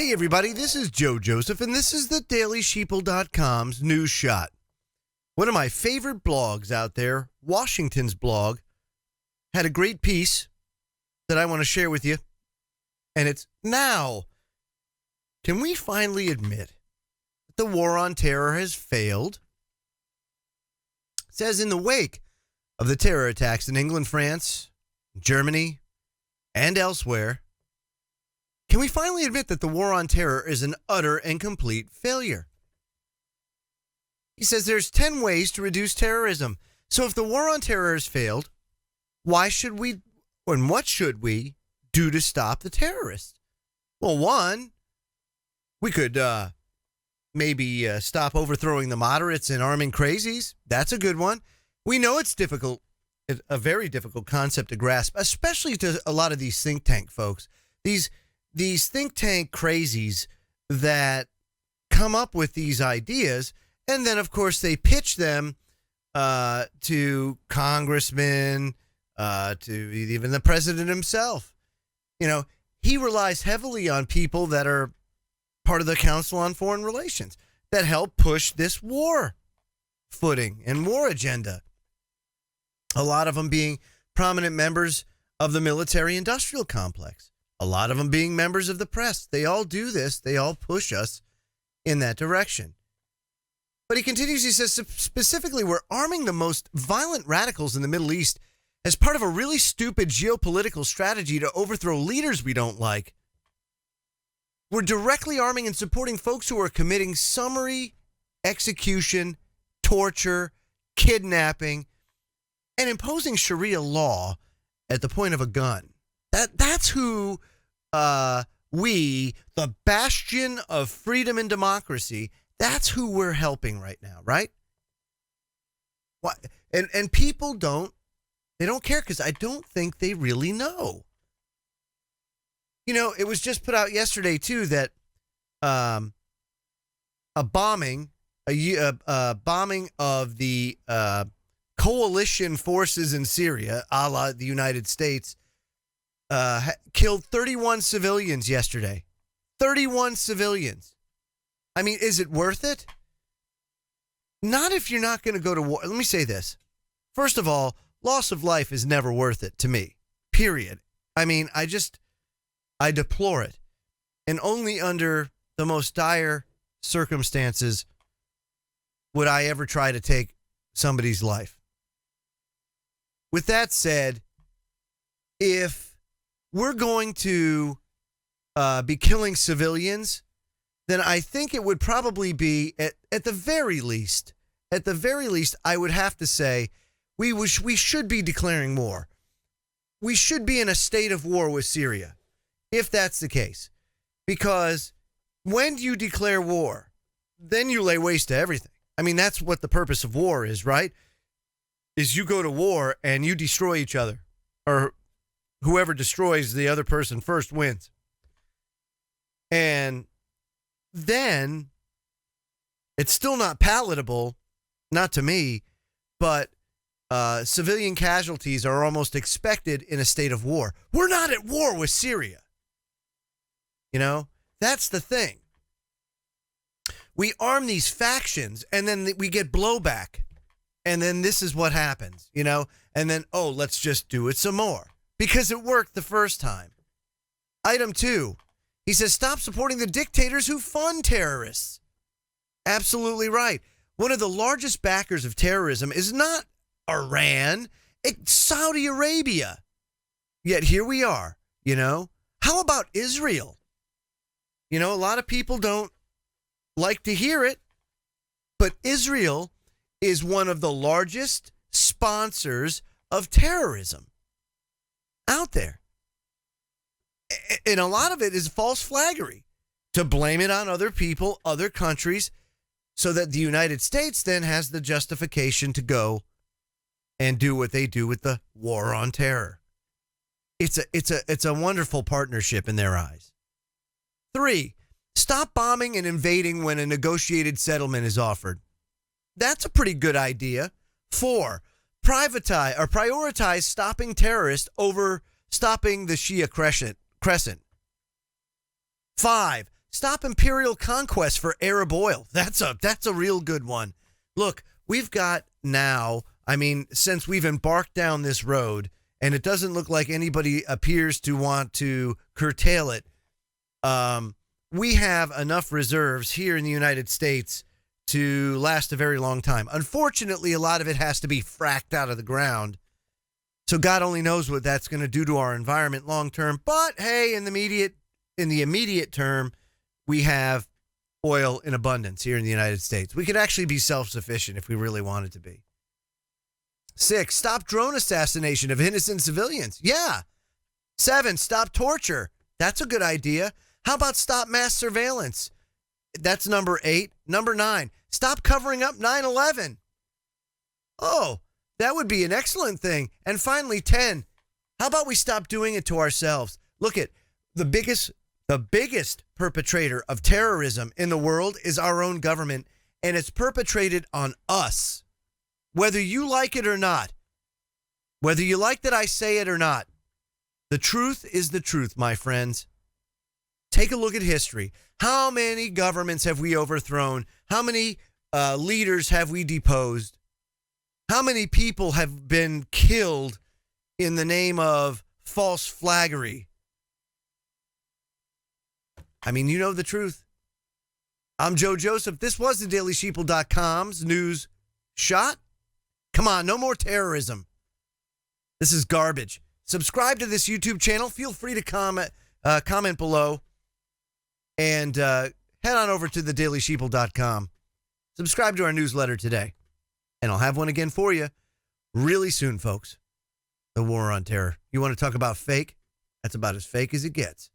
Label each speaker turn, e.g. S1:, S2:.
S1: Hey everybody, this is Joe Joseph, and this is the DailySheeple.com's News Shot. One of my favorite blogs out there, Washington's blog, had a great piece that I want to share with you, and it's now. Can we finally admit that the war on terror has failed? It says in the wake of the terror attacks in England, France, Germany, and elsewhere, can we finally admit that the war on terror is an utter and complete failure? He says there's 10 ways to reduce terrorism. So if the war on terror has failed, why should we, and what should we do to stop the terrorists? Well, one, we could maybe stop overthrowing the moderates and arming crazies. That's a good one. We know it's difficult, a very difficult concept to grasp, especially to a lot of these think tank folks. These think tank crazies that come up with these ideas, and then, of course, they pitch them to congressmen, to even the president himself. You know, he relies heavily on people that are part of the Council on Foreign Relations that help push this war footing and war agenda. A lot of them being prominent members of the military-industrial complex. A lot of them being members of the press. They all do this. They all push us in that direction. But he continues, he says, specifically, we're arming the most violent radicals in the Middle East as part of a really stupid geopolitical strategy to overthrow leaders we don't like. We're directly arming and supporting folks who are committing summary execution, torture, kidnapping, and imposing Sharia law at the point of a gun. That's who we, the bastion of freedom and democracy, that's who we're helping right now, right? And people don't care because I don't think they really know. You know, it was just put out yesterday, too, that a bombing of the coalition forces in Syria, a la the United States, killed 31 civilians yesterday. 31 civilians. I mean, is it worth it? Not if you're not going to go to war. Let me say this. First of all, loss of life is never worth it to me, period. I mean, I deplore it. And only under the most dire circumstances would I ever try to take somebody's life. With that said, if we're going to be killing civilians, then I think it would probably be, at the very least, I would have to say, we should be declaring war. We should be in a state of war with Syria, if that's the case. Because when you declare war, then you lay waste to everything. I mean, that's what the purpose of war is, right? Is you go to war and you destroy each other, or whoever destroys the other person first wins. And then it's still not palatable, not to me, but civilian casualties are almost expected in a state of war. We're not at war with Syria. You know, that's the thing. We arm these factions and then we get blowback. And then this is what happens, you know, and then, oh, let's just do it some more because it worked the first time. Item 2, he says, stop supporting the dictators who fund terrorists. Absolutely right. One of the largest backers of terrorism is not Iran, it's Saudi Arabia. Yet here we are, you know. How about Israel? You know, a lot of people don't like to hear it, but Israel is one of the largest sponsors of terrorism out there. And a lot of it is false flaggery to blame it on other people, other countries, so that the United States then has the justification to go and do what they do with the war on terror. It's a wonderful partnership in their eyes. 3, stop bombing and invading when a negotiated settlement is offered. That's a pretty good idea. 4, prioritize stopping terrorists over stopping the Shia crescent. 5, Stop imperial conquest for Arab oil. That's a real good one. Look, we've got now, since we've embarked down this road, and it doesn't look like anybody appears to want to curtail it, we have enough reserves here in the United States to last a very long time. Unfortunately, a lot of it has to be fracked out of the ground. So God only knows what that's going to do to our environment long term. But hey, in the immediate term, we have oil in abundance here in the United States. We could actually be self-sufficient if we really wanted to be. 6, stop drone assassination of innocent civilians. Yeah. 7, stop torture. That's a good idea. How about stop mass surveillance? That's number 8. Number 9, stop covering up 9/11. Oh, that would be an excellent thing. And finally, 10, how about we stop doing it to ourselves? Look at the biggest perpetrator of terrorism in the world is our own government, and it's perpetrated on us. Whether you like it or not, whether you like that I say it or not, the truth is the truth, my friends. Take a look at history. How many governments have we overthrown? How many leaders have we deposed? How many people have been killed in the name of false flaggery? You know the truth. I'm Joe Joseph. This was the DailySheeple.com's news shot. Come on, no more terrorism. This is garbage. Subscribe to this YouTube channel. Feel free to comment below. And head on over to the DailySheeple.com. Subscribe to our newsletter today. And I'll have one again for you really soon, folks. The war on terror. You want to talk about fake? That's about as fake as it gets.